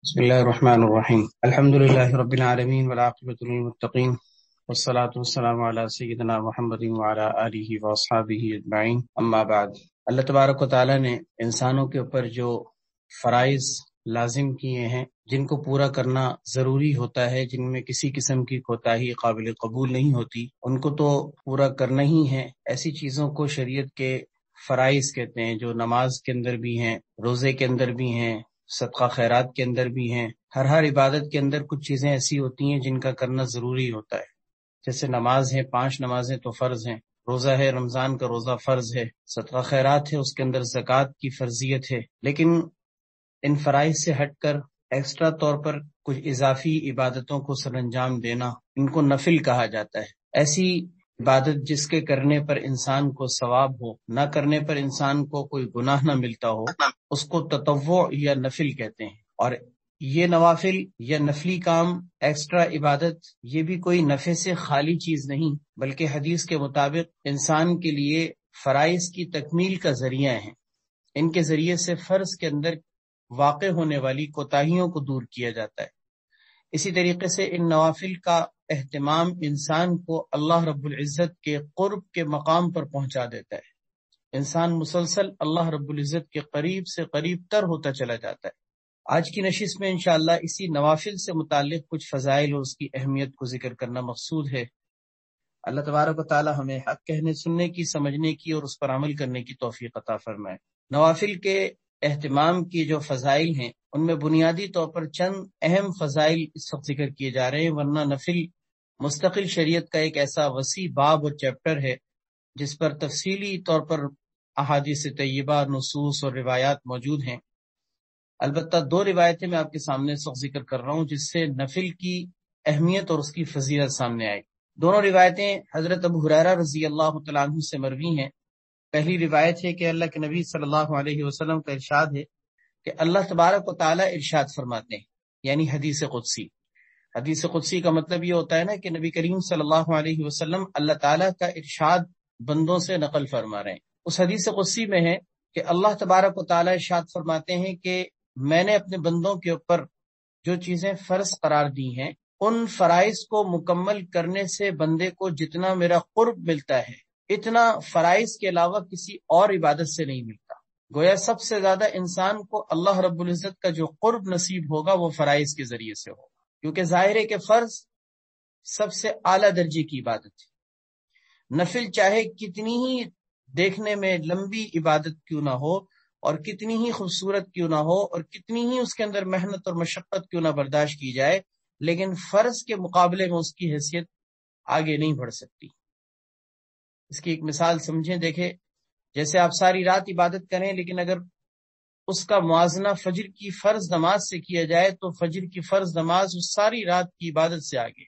بسم الله الرحمن الرحيم الحمد لله رب العالمين والعاقبة للمتقين والصلاة والسلام على سيدنا محمد وعلى آلہ واصحابہ اجمعین اما بعد۔ اللہ تبارک و تعالی نے انسانوں کے اوپر جو فرائض لازم کیے ہیں، جن کو پورا کرنا ضروری ہوتا ہے، جن میں کسی قسم کی کوتاہی قابل قبول نہیں ہوتی، ان کو تو پورا کرنا ہی ہے۔ ایسی چیزوں کو شریعت کے فرائض کہتے ہیں، جو نماز کے اندر بھی ہیں، روزے کے اندر بھی ہیں، صدقہ خیرات کے اندر بھی ہیں۔ ہر عبادت کے اندر کچھ چیزیں ایسی ہوتی ہیں جن کا کرنا ضروری ہوتا ہے، جیسے نماز ہے، 5 نمازیں تو فرض ہیں، روزہ ہے، رمضان کا روزہ فرض ہے، صدقہ خیرات ہے، اس کے اندر زکوٰۃ کی فرضیت ہے۔ لیکن ان فرائض سے ہٹ کر ایکسٹرا طور پر کچھ اضافی عبادتوں کو سر انجام دینا، ان کو نفل کہا جاتا ہے۔ ایسی عبادت جس کے کرنے پر انسان کو ثواب ہو، نہ کرنے پر انسان کو کوئی گناہ نہ ملتا ہو، اس کو تطوع یا نفل کہتے ہیں۔ اور یہ نوافل یا نفلی کام، ایکسٹرا عبادت، یہ بھی کوئی نفع سے خالی چیز نہیں، بلکہ حدیث کے مطابق انسان کے لیے فرائض کی تکمیل کا ذریعہ ہیں۔ ان کے ذریعے سے فرض کے اندر واقع ہونے والی کوتاہیوں کو دور کیا جاتا ہے۔ اسی طریقے سے ان نوافل کا اہتمام انسان کو اللہ رب العزت کے قرب کے مقام پر پہنچا دیتا ہے۔ انسان مسلسل اللہ رب العزت کے قریب سے قریب تر ہوتا چلا جاتا ہے۔ آج کی نشست میں انشاءاللہ اسی نوافل سے متعلق کچھ فضائل اور اس کی اہمیت کو ذکر کرنا مقصود ہے۔ اللہ تبارک و تعالی ہمیں حق کہنے، سننے کی، سمجھنے کی اور اس پر عمل کرنے کی توفیق عطا فرمائے۔ نوافل کے اہتمام کی جو فضائل ہیں، ان میں بنیادی طور پر چند اہم فضائل اس وقت ذکر کیے جا رہے ہیں، ورنہ نفل مستقل شریعت کا ایک ایسا وسیع باب اور چیپٹر ہے جس پر تفصیلی طور پر احادیث طیبہ، نصوص اور روایات موجود ہیں۔ البتہ 2 روایتیں میں آپ کے سامنے اس وقت ذکر کر رہا ہوں جس سے نفل کی اہمیت اور اس کی فضیلت سامنے آئے۔ دونوں روایتیں حضرت ابو ہریرہ رضی اللہ تعالیٰ عنہ سے مروی ہیں۔ پہلی روایت ہے کہ اللہ کے نبی صلی اللہ علیہ وسلم کا ارشاد ہے کہ اللہ تبارک و تعالی ارشاد فرماتے ہیں، یعنی حدیث قدسی۔ حدیث قدسی کا مطلب یہ ہوتا ہے نا کہ نبی کریم صلی اللہ علیہ وسلم اللہ تعالیٰ کا ارشاد بندوں سے نقل فرما رہے ہیں۔ اس حدیث قدسی میں ہے کہ اللہ تبارک و تعالی ارشاد فرماتے ہیں کہ میں نے اپنے بندوں کے اوپر جو چیزیں فرض قرار دی ہیں، ان فرائض کو مکمل کرنے سے بندے کو جتنا میرا قرب ملتا ہے، اتنا فرائض کے علاوہ کسی اور عبادت سے نہیں ملتا۔ گویا سب سے زیادہ انسان کو اللہ رب العزت کا جو قرب نصیب ہوگا وہ فرائض کے ذریعے سے ہوگا، کیونکہ ظاہر ہے کہ فرض سب سے اعلیٰ درجے کی عبادت ہے۔ نفل چاہے کتنی ہی دیکھنے میں لمبی عبادت کیوں نہ ہو، اور کتنی ہی خوبصورت کیوں نہ ہو، اور کتنی ہی اس کے اندر محنت اور مشقت کیوں نہ برداشت کی جائے، لیکن فرض کے مقابلے میں اس کی حیثیت آگے نہیں بڑھ سکتی۔ اس کی ایک مثال سمجھیں، دیکھیں، جیسے آپ ساری رات عبادت کریں، لیکن اگر اس کا موازنہ فجر کی فرض نماز سے کیا جائے تو فجر کی فرض نماز اس ساری رات کی عبادت سے آگے۔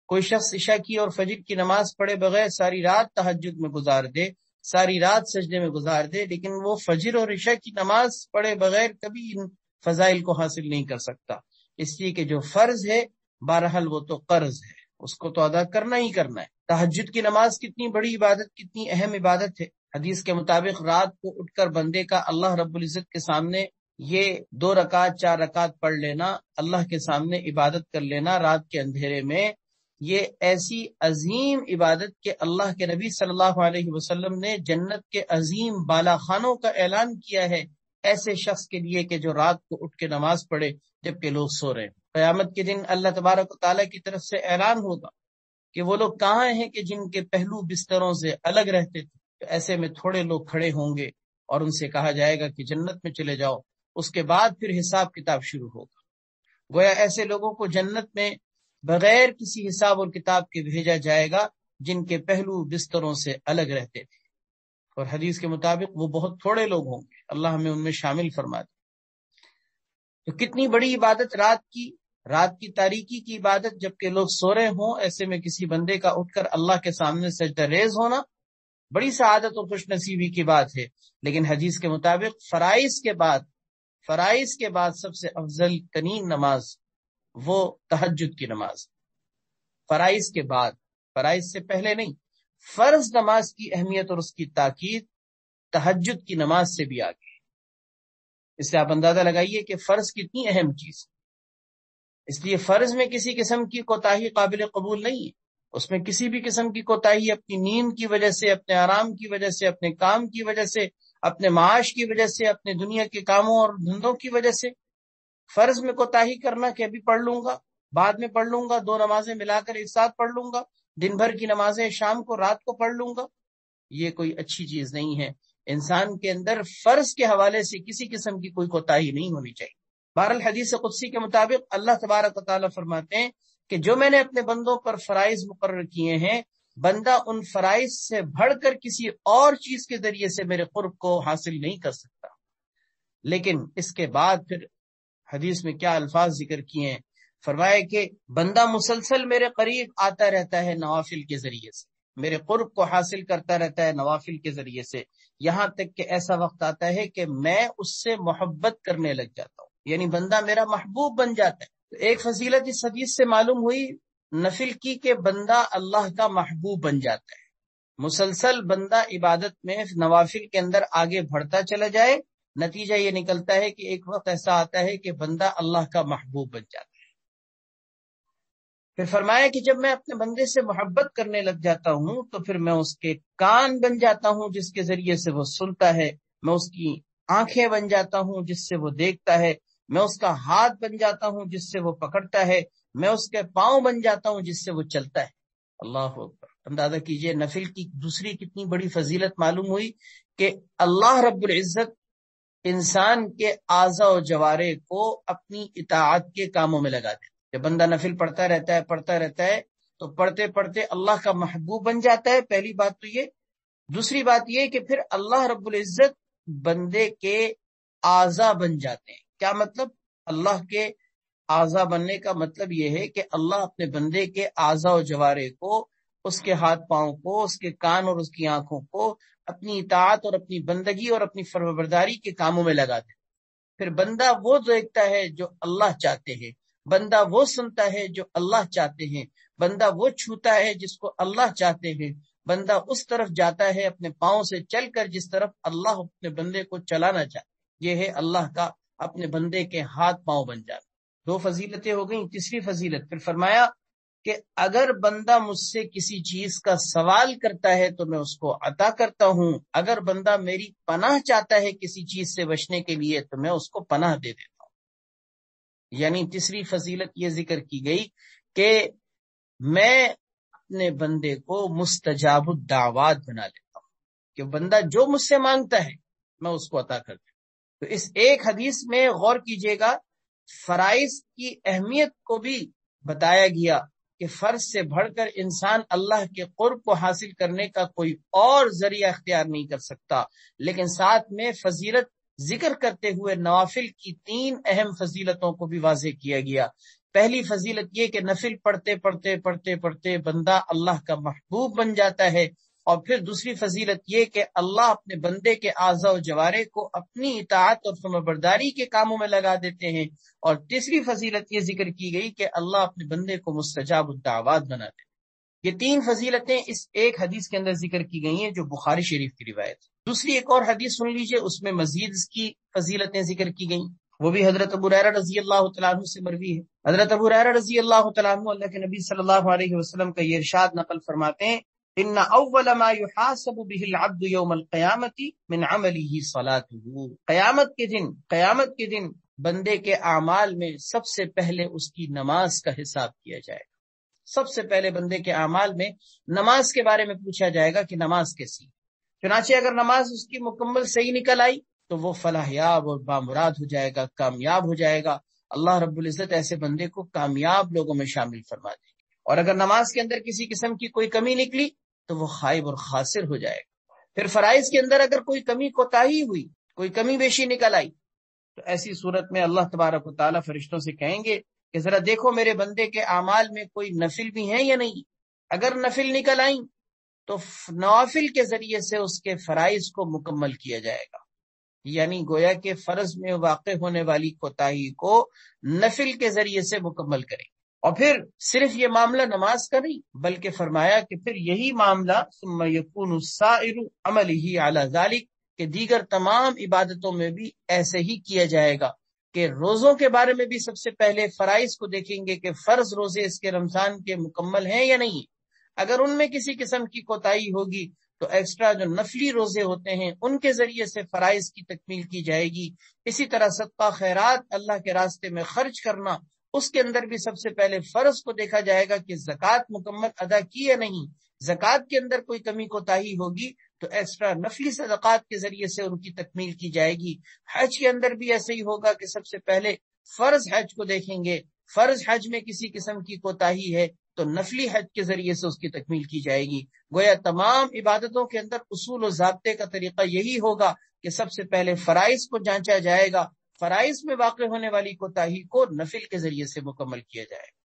کوئی شخص عشاء کی اور فجر کی نماز پڑھے بغیر ساری رات تہجد میں گزار دے، ساری رات سجدے میں گزار دے، لیکن وہ فجر اور عشاء کی نماز پڑھے بغیر کبھی ان فضائل کو حاصل نہیں کر سکتا، اس لیے کہ جو فرض ہے بہرحال وہ تو قرض ہے، اس کو تو ادا کرنا ہی کرنا ہے۔ تہجد کی نماز کتنی بڑی عبادت، کتنی اہم عبادت ہے۔ حدیث کے مطابق رات کو اٹھ کر بندے کا اللہ رب العزت کے سامنے یہ 2 رکعت 4 رکعت پڑھ لینا، اللہ کے سامنے عبادت کر لینا رات کے اندھیرے میں، یہ ایسی عظیم عبادت کہ اللہ کے نبی صلی اللہ علیہ وسلم نے جنت کے عظیم بالا خانوں کا اعلان کیا ہے ایسے شخص کے لیے کہ جو رات کو اٹھ کے نماز پڑھے جبکہ لوگ سو رہے ہیں۔ قیامت کے دن اللہ تبارک و تعالیٰ کی طرف سے اعلان ہوگا کہ وہ لوگ کہاں ہیں کہ جن کے پہلو بستروں سے الگ رہتے تھے، تو ایسے میں تھوڑے لوگ کھڑے ہوں گے اور ان سے کہا جائے گا کہ جنت میں چلے جاؤ، اس کے بعد پھر حساب کتاب شروع ہوگا۔ گویا ایسے لوگوں کو جنت میں بغیر کسی حساب اور کتاب کے بھیجا جائے گا جن کے پہلو بستروں سے الگ رہتے تھے، اور حدیث کے مطابق وہ بہت تھوڑے لوگ ہوں گے، اللہ ہمیں ان میں شامل فرما دے۔ تو کتنی بڑی عبادت رات کی تاریکی کی عبادت، جبکہ لوگ سو رہے ہوں، ایسے میں کسی بندے کا اٹھ کر اللہ کے سامنے سجدہ ریز ہونا بڑی سعادت اور خوش نصیبی کی بات ہے۔ لیکن حدیث کے مطابق فرائض کے بعد سب سے افضل ترین نماز وہ تہجد کی نماز، فرائض کے بعد، فرائض سے پہلے نہیں۔ فرض نماز کی اہمیت اور اس کی تاکید تہجد کی نماز سے بھی آگے۔ اس سے آپ اندازہ لگائیے کہ فرض کتنی اہم چیز ہے۔ اس لیے فرض میں کسی قسم کی کوتاہی قابل قبول نہیں ہے، اس میں کسی بھی قسم کی کوتاہی اپنی نیند کی وجہ سے، اپنے آرام کی وجہ سے، اپنے کام کی وجہ سے، اپنے معاش کی وجہ سے، اپنے دنیا کے کاموں اور دھندوں کی وجہ سے فرض میں کوتاہی کرنا کہ ابھی پڑھ لوں گا، بعد میں پڑھ لوں گا، 2 نمازیں ملا کر ایک ساتھ پڑھ لوں گا، دن بھر کی نمازیں شام کو رات کو پڑھ لوں گا، یہ کوئی اچھی چیز نہیں ہے۔ انسان کے اندر فرض کے حوالے سے کسی قسم کی کوئی کوتاہی نہیں ہونی چاہیے۔ بہرحال حدیث قدسی کے مطابق اللہ تبارک و تعالیٰ فرماتے ہیں کہ جو میں نے اپنے بندوں پر فرائض مقرر کیے ہیں، بندہ ان فرائض سے بڑھ کر کسی اور چیز کے ذریعے سے میرے قرب کو حاصل نہیں کر سکتا۔ لیکن اس کے بعد پھر حدیث میں کیا الفاظ ذکر کیے ہیں، فرمایا کہ بندہ مسلسل میرے قریب آتا رہتا ہے نوافل کے ذریعے سے، میرے قرب کو حاصل کرتا رہتا ہے نوافل کے ذریعے سے، یہاں تک کہ ایسا وقت آتا ہے کہ میں اس سے محبت کرنے لگ جاتا ہوں، یعنی بندہ میرا محبوب بن جاتا ہے۔ تو ایک فضیلت اس حدیث سے معلوم ہوئی نفل کی کہ بندہ اللہ کا محبوب بن جاتا ہے۔ مسلسل بندہ عبادت میں نوافل کے اندر آگے بڑھتا چلا جائے، نتیجہ یہ نکلتا ہے کہ ایک وقت ایسا آتا ہے کہ بندہ اللہ کا محبوب بن جاتا ہے۔ پھر فرمایا کہ جب میں اپنے بندے سے محبت کرنے لگ جاتا ہوں تو پھر میں اس کے کان بن جاتا ہوں جس کے ذریعے سے وہ سنتا ہے، میں اس کی آنکھیں بن جاتا ہوں جس سے وہ دیکھتا ہے، میں اس کا ہاتھ بن جاتا ہوں جس سے وہ پکڑتا ہے، میں اس کے پاؤں بن جاتا ہوں جس سے وہ چلتا ہے۔ اللہ اکبر! اندازہ کیجئے نفل کی دوسری کتنی بڑی فضیلت معلوم ہوئی کہ اللہ رب العزت انسان کے اعضاء و جوارح کو اپنی اطاعت کے کاموں میں لگا دیتا ہے۔ جب بندہ نفل پڑھتا رہتا ہے تو پڑھتے پڑھتے اللہ کا محبوب بن جاتا ہے، پہلی بات تو یہ۔ دوسری بات یہ کہ پھر اللہ رب العزت بندے کے اعضاء بن جاتے ہیں۔ کیا مطلب؟ اللہ کے اعضاء بننے کا مطلب یہ ہے کہ اللہ اپنے بندے کے اعضاء و جوارح کو، اس کے ہاتھ پاؤں کو، اس کے کان اور اس کی آنکھوں کو اپنی اطاعت اور اپنی بندگی اور اپنی فرمانبرداری کے کاموں میں لگا دے۔ پھر بندہ وہ دیکھتا ہے جو اللہ چاہتے ہیں، بندہ وہ سنتا ہے جو اللہ چاہتے ہیں، بندہ وہ چھوتا ہے جس کو اللہ چاہتے ہیں، بندہ اس طرف جاتا ہے اپنے پاؤں سے چل کر جس طرف اللہ اپنے بندے کو چلانا چاہتے۔ یہ ہے اللہ کا اپنے بندے کے ہاتھ پاؤں بن جاتا۔ 2 فضیلتیں ہو گئیں۔ تیسری فضیلت پھر فرمایا کہ اگر بندہ مجھ سے کسی چیز کا سوال کرتا ہے تو میں اس کو عطا کرتا ہوں، اگر بندہ میری پناہ چاہتا ہے کسی چیز سے بچنے کے لیے تو میں اس کو پناہ دے دیتا ہوں۔ یعنی تیسری فضیلت یہ ذکر کی گئی کہ میں اپنے بندے کو مستجاب الدعوات بنا لیتا ہوں، کہ بندہ جو مجھ سے مانگتا ہے میں اس کو عطا کرتا ہوں۔ تو اس ایک حدیث میں غور کیجئے گا، فرائض کی اہمیت کو بھی بتایا گیا کہ فرض سے بڑھ کر انسان اللہ کے قرب کو حاصل کرنے کا کوئی اور ذریعہ اختیار نہیں کر سکتا، لیکن ساتھ میں فضیلت ذکر کرتے ہوئے نوافل کی 3 اہم فضیلتوں کو بھی واضح کیا گیا۔ پہلی فضیلت یہ کہ نفل پڑھتے بندہ اللہ کا محبوب بن جاتا ہے، اور پھر دوسری فضیلت یہ کہ اللہ اپنے بندے کے اعضاء و جوارح کو اپنی اطاعت اور فرمانبرداری کے کاموں میں لگا دیتے ہیں، اور تیسری فضیلت یہ ذکر کی گئی کہ اللہ اپنے بندے کو مستجاب الدعوات بناتے ہیں۔ یہ 3 فضیلتیں اس ایک حدیث کے اندر ذکر کی گئی ہیں جو بخاری شریف کی روایت ہے۔ دوسری ایک اور حدیث سن لیجئے، اس میں مزید اس کی فضیلتیں ذکر کی گئیں، وہ بھی حضرت ابو ہریرہ رضی اللہ تعالیٰ عنہ سے مروی ہے۔ حضرت ابو ہریرہ رضی اللہ تعالیٰ عنہ اللہ کے نبی صلی اللہ علیہ وسلم کا یہ ارشاد نقل فرماتے ہیں، ان اول ما يحاسب به العبد يوم القیامة من عمله صلاته۔ قیامت کے دن بندے کے اعمال میں سب سے پہلے اس کی نماز کا حساب کیا جائے گا۔ سب سے پہلے بندے کے اعمال میں نماز کے بارے میں پوچھا جائے گا کہ نماز کیسی۔ چنانچہ اگر نماز اس کی مکمل صحیح نکل آئی تو وہ فلاح یاب اور بامراد ہو جائے گا، کامیاب ہو جائے گا۔ اللہ رب العزت ایسے بندے کو کامیاب لوگوں میں شامل فرما دے گا۔ اور اگر نماز کے اندر کسی قسم کی کوئی کمی نکلی تو وہ خائب اور خاسر ہو جائے گا۔ پھر فرائض کے اندر اگر کوئی کمی کوتاہی ہوئی، کوئی کمی بیشی نکل آئی، تو ایسی صورت میں اللہ تبارک و تعالیٰ فرشتوں سے کہیں گے کہ ذرا دیکھو میرے بندے کے اعمال میں کوئی نفل بھی ہیں یا نہیں۔ اگر نفل نکل آئیں تو نوافل کے ذریعے سے اس کے فرائض کو مکمل کیا جائے گا، یعنی گویا کہ فرض میں واقع ہونے والی کوتاہی کو نفل کے ذریعے سے مکمل کریں۔ اور پھر صرف یہ معاملہ نماز کا نہیں، بلکہ فرمایا کہ پھر یہی معاملہ ثم یکون السائر عملہ علی ذلک، کہ دیگر تمام عبادتوں میں بھی ایسے ہی کیا جائے گا کہ روزوں کے بارے میں بھی سب سے پہلے فرائض کو دیکھیں گے کہ فرض روزے اس کے رمضان کے مکمل ہیں یا نہیں. اگر ان میں کسی قسم کی کوتاہی ہوگی تو ایکسٹرا جو نفلی روزے ہوتے ہیں ان کے ذریعے سے فرائض کی تکمیل کی جائے گی. اسی طرح صدقہ خیرات اللہ کے راستے میں خرچ کرنا، اس کے اندر بھی سب سے پہلے فرض کو دیکھا جائے گا کہ زکوٰۃ مکمل ادا کی یا نہیں. زکوٰۃ کے اندر کوئی کمی کوتاہی ہوگی تو ایکسٹرا نفلی صدقات کے ذریعے سے ان کی تکمیل کی جائے گی. حج کے اندر بھی ایسے ہی ہوگا کہ سب سے پہلے فرض حج کو دیکھیں گے. فرض حج میں کسی قسم کی کوتاہی ہے تو نفلی حج کے ذریعے سے اس کی تکمیل کی جائے گی. گویا تمام عبادتوں کے اندر اصول و ضابطے کا طریقہ یہی ہوگا کہ سب سے پہلے فرائض کو جانچا جائے گا، فرائض میں واقع ہونے والی کوتاہی کو نفل کے ذریعے سے مکمل کیا جائے گا.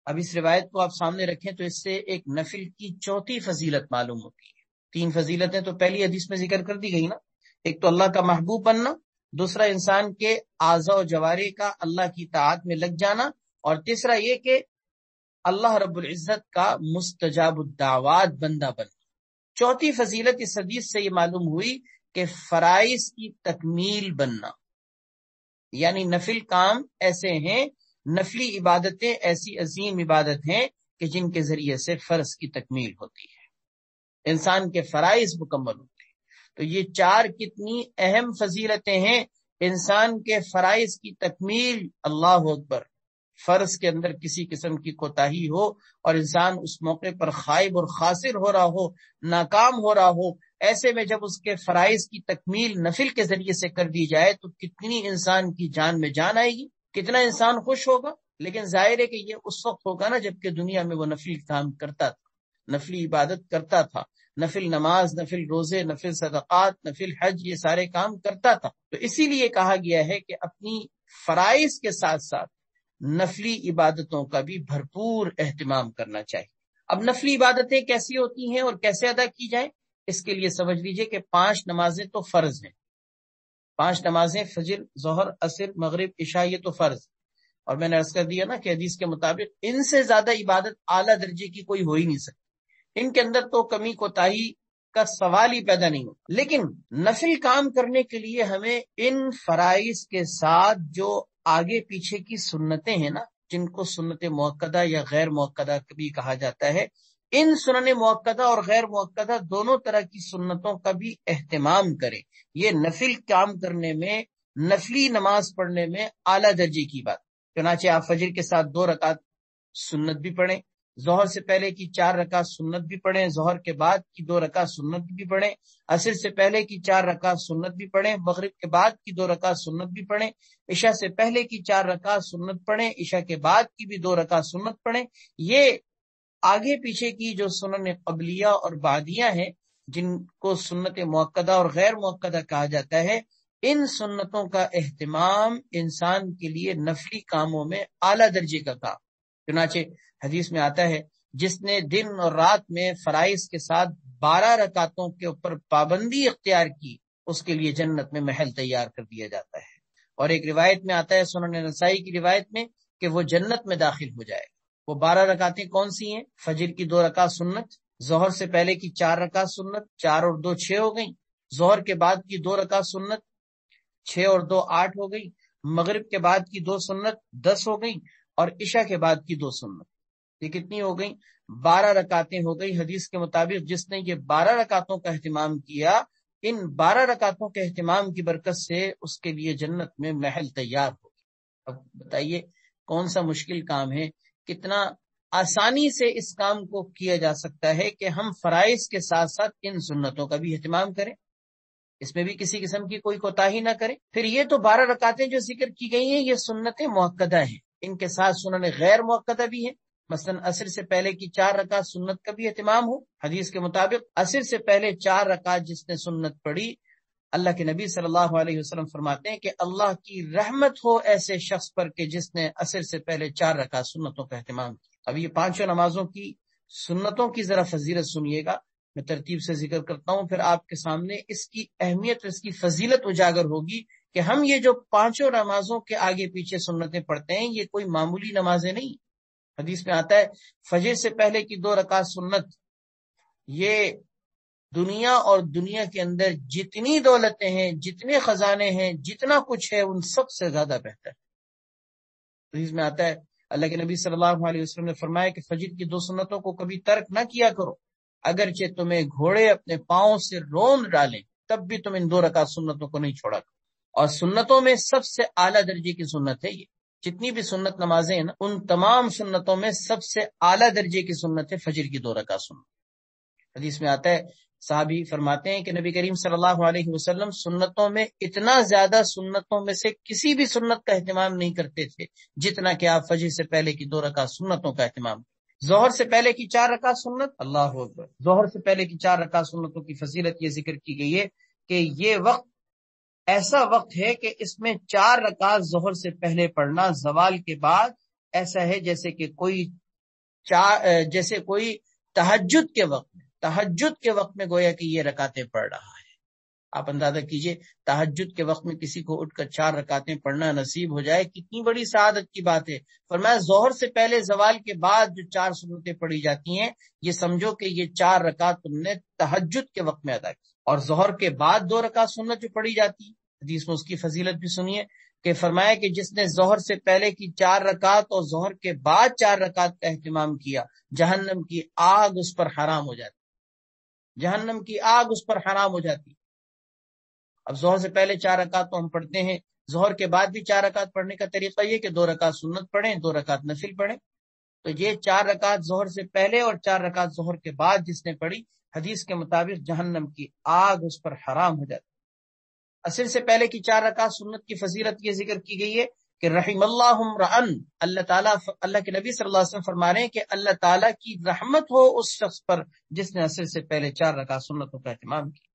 اب اس روایت کو آپ سامنے رکھیں تو اس سے ایک نفل کی چوتھی فضیلت معلوم ہوتی ہے. 3 فضیلتیں تو پہلی حدیث میں ذکر کر دی گئی نا. ایک تو اللہ کا محبوب بننا، دوسرا انسان کے اعضاء و جوارح کا اللہ کی طاعت میں لگ جانا، اور تیسرا یہ کہ اللہ رب العزت کا مستجاب الدعوات بندہ بننا. چوتھی فضیلت اس حدیث سے یہ معلوم ہوئی کہ فرائض کی تکمیل بننا، یعنی نفل کام ایسے ہیں، نفلی عبادتیں ایسی عظیم عبادت ہیں کہ جن کے ذریعے سے فرض کی تکمیل ہوتی ہے، انسان کے فرائض مکمل ہوتے ہیں. تو یہ 4 کتنی اہم فضیلتیں ہیں. انسان کے فرائض کی تکمیل، اللہ اکبر، فرض کے اندر کسی قسم کی کوتاہی ہو اور انسان اس موقع پر خائب اور خاسر ہو رہا ہو، ناکام ہو رہا ہو، ایسے میں جب اس کے فرائض کی تکمیل نفل کے ذریعے سے کر دی جائے تو کتنی انسان کی جان میں جان آئے گی، کتنا انسان خوش ہوگا. لیکن ظاہر ہے کہ یہ اس وقت ہوگا نا جبکہ دنیا میں وہ نفلی کام کرتا تھا، نفلی عبادت کرتا تھا، نفل نماز، نفل روزے، نفل صدقات، نفل حج، یہ سارے کام کرتا تھا. تو اسی لیے کہا گیا ہے کہ اپنی فرائض کے ساتھ ساتھ نفلی عبادتوں کا بھی بھرپور اہتمام کرنا چاہیے. اب نفلی عبادتیں کیسی ہوتی ہیں اور کیسے ادا کی جائیں، اس کے لیے سمجھ لیجئے کہ 5 نمازیں تو فرض ہیں. 5 نمازیں فجر، ظہر، عصر، مغرب، عشاء، یہ تو فرض. اور میں نے عرض کر دیا نا کہ حدیث کے مطابق ان سے زیادہ عبادت اعلیٰ درجے کی کوئی ہو ہی نہیں سکتی. ان کے اندر تو کمی کوتاہی کا سوال ہی پیدا نہیں ہوتا. لیکن نفل کام کرنے کے لیے ہمیں ان فرائض کے ساتھ جو آگے پیچھے کی سنتیں ہیں نا، جن کو سنت موقدہ یا غیر موقدہ بھی کہا جاتا ہے، ان سنن موقدہ اور غیر موقدہ دونوں طرح کی سنتوں کا بھی اہتمام کریں. یہ نفل کام کرنے میں، نفلی نماز پڑھنے میں اعلیٰ درجے کی بات. چنانچہ آپ فجر کے ساتھ 2 رکعت سنت بھی پڑھیں، ظہر سے پہلے کی 4 رکعت سنت بھی پڑھیں، ظہر کے بعد کی 2 رکعت سنت بھی پڑھیں، عصر سے پہلے کی 4 رکعت سنت بھی پڑھیں، مغرب کے بعد کی 2 رکعت سنت بھی پڑھیں، عشاء سے پہلے کی 4 رکعت سنت پڑھیں، عشاء کے بعد کی بھی 2 رکعت سنت پڑھیں. یہ آگے پیچھے کی جو سنن قبلیہ اور بعدیہ ہیں، جن کو سنت موقدہ اور غیر موقدہ کہا جاتا ہے، ان سنتوں کا اہتمام انسان کے لیے نفلی کاموں میں اعلیٰ درجے کا کام. چنانچہ حدیث میں آتا ہے جس نے دن اور رات میں فرائض کے ساتھ 12 رکعتوں کے اوپر پابندی اختیار کی، اس کے لیے جنت میں محل تیار کر دیا جاتا ہے. اور ایک روایت میں آتا ہے، سنن نسائی کی روایت میں، کہ وہ جنت میں داخل ہو جائے گا. وہ 12 رکعتیں کون سی ہیں؟ فجر کی 2 رکعت سنت، ظہر سے پہلے کی 4 رکعت سنت، 4 اور 2 6 ہو گئی، ظہر کے بعد کی 2 رکعت سنت، 6 اور 2 8 ہو گئی، مغرب کے بعد کی 2 سنت 10 ہو گئی، اور عشاء کے بعد کی 2 سنت. یہ کتنی ہو گئی؟ 12 رکعتیں ہو گئی. حدیث کے مطابق جس نے یہ 12 رکعتوں کا اہتمام کیا، ان 12 رکعتوں کے اہتمام کی برکت سے اس کے لیے جنت میں محل تیار ہو. اب بتائیے کون سا مشکل کام ہے، کتنا آسانی سے اس کام کو کیا جا سکتا ہے کہ ہم فرائض کے ساتھ ساتھ ان سنتوں کا بھی اہتمام کریں، اس میں بھی کسی قسم کی کوئی کوتاہی نہ کریں. پھر یہ تو 12 رکعتیں جو ذکر کی گئی ہیں یہ سنتیں موقدہ ہیں، ان کے ساتھ سنن غیر موقدہ بھی ہیں. مثلا عصر سے پہلے کی 4 رکعت سنت کا بھی اہتمام ہو. حدیث کے مطابق عصر سے پہلے 4 رکعت جس نے سنت پڑھی، اللہ کے نبی صلی اللہ علیہ وسلم فرماتے ہیں کہ اللہ کی رحمت ہو ایسے شخص پر کہ جس نے عصر سے پہلے 4 رکعت سنتوں کا اہتمام کیا. اب یہ 5 نمازوں کی سنتوں کی ذرا فضیلت سنیے گا، میں ترتیب سے ذکر کرتا ہوں، پھر آپ کے سامنے اس کی اہمیت، اس کی فضیلت اجاگر ہوگی کہ ہم یہ جو 5 نمازوں کے آگے پیچھے سنتیں پڑھتے ہیں یہ کوئی معمولی نمازیں نہیں. حدیث میں آتا ہے فجر سے پہلے کی 2 رکعت سنت، یہ دنیا اور دنیا کے اندر جتنی دولتیں ہیں، جتنے خزانے ہیں، جتنا کچھ ہے، ان سب سے زیادہ بہتر ہے۔ اس میں آتا ہے اللہ کے نبی صلی اللہ علیہ وسلم نے فرمایا کہ فجر کی 2 سنتوں کو کبھی ترک نہ کیا کرو، اگرچہ تمہیں گھوڑے اپنے پاؤں سے روند ڈالیں تب بھی تم ان 2 رکعت سنتوں کو نہیں چھوڑا کرو۔ اور سنتوں میں سب سے اعلیٰ درجے کی سنت ہے یہ، جتنی بھی سنت نمازیں ہیں نا، ان تمام سنتوں میں سب سے اعلیٰ درجے کی سنت ہے فجر کی 2 رکعت سنت۔ حدیث میں آتا ہے، صحابی فرماتے ہیں کہ نبی کریم صلی اللہ علیہ وسلم سنتوں میں اتنا زیادہ سنتوں میں سے کسی بھی سنت کا اہتمام نہیں کرتے تھے جتنا کہ آپ فجر سے پہلے کی 2 رکعت سنتوں کا اہتمام۔ ظہر سے پہلے کی 4 رکعت سنت، اللہ اکبر، ظہر سے پہلے کی 4 رکعت سنتوں کی فضیلت یہ ذکر کی گئی ہے کہ یہ وقت ایسا وقت ہے کہ اس میں 4 رکعت ظہر سے پہلے پڑھنا زوال کے بعد ایسا ہے جیسے کہ کوئی تہجد کے وقت میں گویا کہ یہ رکعتیں پڑھ رہا ہے۔ آپ اندازہ کیجئے، تہجد کے وقت میں کسی کو اٹھ کر 4 رکعتیں پڑھنا نصیب ہو جائے، کتنی بڑی سعادت کی بات ہے۔ فرمایا ظہر سے پہلے زوال کے بعد جو 4 سنتیں پڑھی جاتی ہیں، یہ سمجھو کہ یہ 4 رکعت تم نے تہجد کے وقت میں ادا کی۔ اور ظہر کے بعد 2 رکعت سنت جو پڑھی جاتی ہے، حدیث میں اس کی فضیلت بھی سنیے کہ فرمایا کہ جس نے ظہر سے پہلے کی 4 رکعت اور ظہر کے بعد 4 رکعت کا اہتمام کیا، جہنم کی آگ اس پر حرام ہو جاتی، جہنم کی آگ اس پر حرام ہو جاتی۔ اب ظہر سے پہلے 4 رکعت تو ہم پڑھتے ہیں، ظہر کے بعد بھی 4 رکعت پڑھنے کا طریقہ یہ کہ 2 رکعت سنت پڑھیں، 2 رکعت نفل پڑھیں۔ تو یہ 4 رکعت ظہر سے پہلے اور 4 رکعت ظہر کے بعد جس نے پڑھی، حدیث کے مطابق جہنم کی آگ اس پر حرام ہو جاتی۔ عصر سے پہلے کی 4 رکعت سنت کی فضیلت یہ ذکر کی گئی ہے کہ رحم اللہ امرأن، اللہ کے نبی صلی اللہ علیہ وسلم فرما رہے ہیں کہ اللہ تعالیٰ کی رحمت ہو اس شخص پر جس نے عصر سے پہلے 4 رکعت سنتوں کا اہتمام کیا۔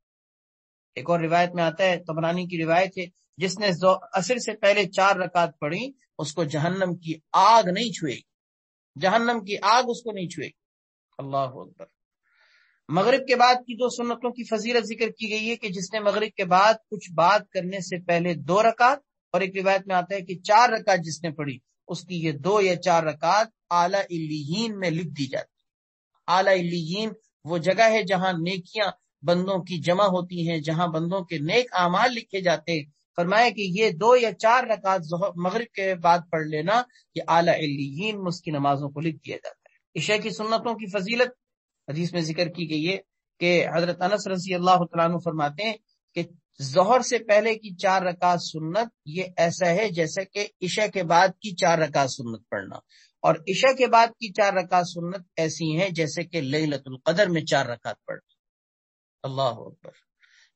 ایک اور روایت میں آتا ہے، طبرانی کی روایت ہے، جس نے عصر سے پہلے 4 رکعت پڑھی اس کو جہنم کی آگ نہیں چھوئے گی، جہنم کی آگ اس کو نہیں چھوئے گی۔ اللہ اکبر۔ مغرب کے بعد کی 2 سنتوں کی فضیلت ذکر کی گئی ہے کہ جس نے مغرب کے بعد کچھ بات کرنے سے پہلے 2 رکعت، اور ایک روایت میں آتا ہے کہ 4 رکعت جس نے پڑھی اس کی یہ 2 یا 4 رکعت اعلیٰ علیین میں لکھ دی جاتی۔ اعلیٰ علیین وہ جگہ ہے جہاں نیکیاں بندوں کی جمع ہوتی ہیں، جہاں بندوں کے نیک اعمال لکھے جاتے ہیں۔ فرمایا کہ یہ 2 یا 4 رکعت مغرب کے بعد پڑھ لینا، یہ اعلیٰ علیین میں اس کی نمازوں کو لکھ دیا جاتا ہے۔ عشاء کی سنتوں کی فضیلت حدیث میں ذکر کی گئی ہے کہ حضرت انس رضی اللہ تعالیٰ عنہ فرماتے ہیں کہ ظہر سے پہلے کی 4 رکعت سنت یہ ایسا ہے جیسا کہ عشاء کے بعد کی 4 رکعت سنت پڑھنا، اور عشاء کے بعد کی 4 رکعت سنت ایسی ہیں جیسے کہ لیلۃ القدر میں 4 رکعت پڑھنا۔ اللہ اکبر۔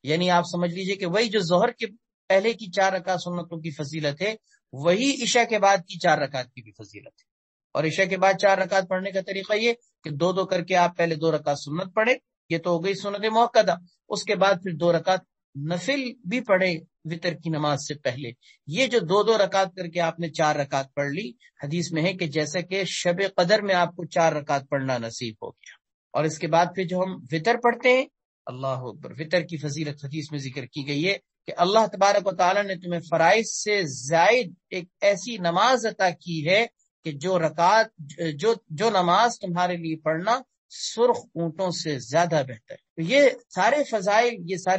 یعنی آپ سمجھ لیجئے کہ وہی جو ظہر کے پہلے کی 4 رکعت سنتوں کی فضیلت ہے، وہی عشاء کے بعد کی 4 رکعت کی بھی فضیلت ہے۔ اور عشاء کے بعد 4 رکعت پڑھنے کا طریقہ یہ کہ 2 کر کے آپ پہلے 2 رکعت سنت پڑھیں، یہ تو ہو گئی سنت موقدہ، اس کے بعد پھر 2 رکعت نفل بھی پڑھے وتر کی نماز سے پہلے۔ یہ جو 2 رکعت کر کے آپ نے 4 رکعت پڑھ لی، حدیث میں ہے کہ جیسا کہ شب قدر میں آپ کو 4 رکعت پڑھنا نصیب ہو گیا۔ اور اس کے بعد پھر جو ہم وتر پڑھتے ہیں، اللہ اکبر، وتر کی فضیلت حدیث میں ذکر کی گئی ہے کہ اللہ تبارک و تعالیٰ نے تمہیں فرائض سے زائد ایک ایسی نماز عطا کی ہے کہ جو نماز تمہارے لیے پڑھنا سرخ اونٹوں سے زیادہ بہتر ہے۔ یہ سارے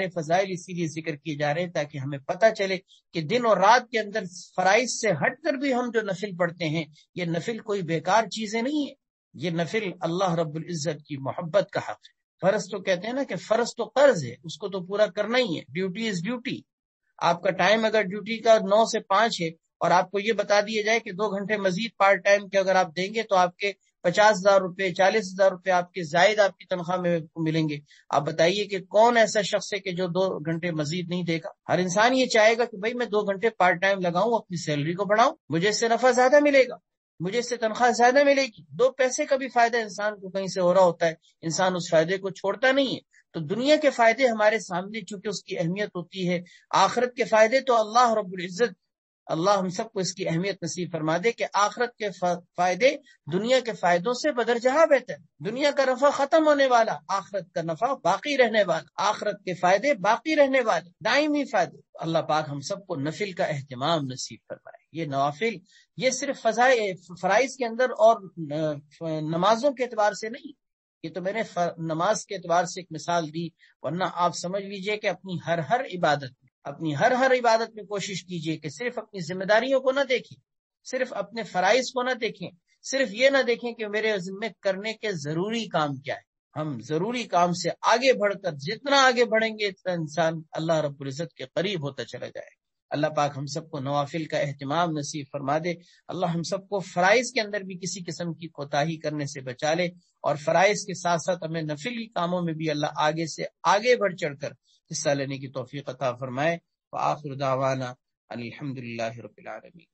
فضائل اسی لیے ذکر کیے جا رہے ہیں تاکہ ہمیں پتہ چلے کہ دن اور رات کے اندر فرائض سے ہٹ کر بھی ہم جو نفل پڑھتے ہیں، یہ نفل کوئی بیکار چیزیں نہیں ہیں، یہ نفل اللہ رب العزت کی محبت کا حق ہے۔ فرض تو کہتے ہیں نا کہ فرض تو قرض ہے، اس کو تو پورا کرنا ہی ہے، ڈیوٹی از ڈیوٹی۔ آپ کا ٹائم اگر ڈیوٹی کا 9 سے 5 ہے اور آپ کو یہ بتا دیا جائے کہ 2 گھنٹے مزید پارٹ ٹائم کے اگر آپ دیں گے تو آپ کے 50,000 روپے 40,000 روپے آپ کے زائد آپ کی تنخواہ میں ملیں گے، آپ بتائیے کہ کون ایسا شخص ہے کہ جو 2 گھنٹے مزید نہیں دے گا؟ ہر انسان یہ چاہے گا کہ بھائی میں 2 گھنٹے پارٹ ٹائم لگاؤں، اپنی سیلری کو بڑھاؤں، مجھے اس سے نفع زیادہ ملے گا، مجھے اس سے تنخواہ زیادہ ملے گی۔ 2 پیسے کا بھی فائدہ انسان کو کہیں سے ہو رہا ہوتا ہے، انسان اس فائدے کو چھوڑتا نہیں ہے۔ تو دنیا کے فائدے ہمارے سامنے چونکہ اس کی اہمیت ہوتی ہے، آخرت کے فائدے تو اللہ رب العزت، اللہ ہم سب کو اس کی اہمیت نصیب فرما دے کہ آخرت کے فائدے دنیا کے فائدوں سے بدرجہ بہتر۔ دنیا کا نفع ختم ہونے والا، آخرت کا نفع باقی رہنے والا، آخرت کے فائدے باقی رہنے والے، دائمی فائدے۔ اللہ پاک ہم سب کو نفل کا اہتمام نصیب فرمائے۔ یہ نوافل یہ صرف فرائض کے اندر اور نمازوں کے اعتبار سے نہیں، یہ تو میں نے نماز کے اعتبار سے ایک مثال دی، ورنہ آپ سمجھ لیجئے کہ اپنی ہر عبادت میں کوشش کیجئے کہ صرف اپنی ذمہ داریوں کو نہ دیکھیں، صرف اپنے فرائض کو نہ دیکھیں، صرف یہ نہ دیکھیں کہ میرے ذمہ کرنے کے ضروری کام کیا ہے۔ ہم ضروری کام سے آگے بڑھ کر جتنا آگے بڑھیں گے اتنا انسان اللہ رب العزت کے قریب ہوتا چلا جائے۔ اللہ پاک ہم سب کو نوافل کا اہتمام نصیب فرما دے۔ اللہ ہم سب کو فرائض کے اندر بھی کسی قسم کی کوتاہی کرنے سے بچا لے، اور فرائض کے ساتھ ساتھ ہمیں نفلی کاموں میں بھی اللہ آگے سے آگے بڑھ چڑھ کر حصہ لینے کی توفیق عطا فرمائے۔ وآخر دعوانا ان الحمد للہ رب العالمین۔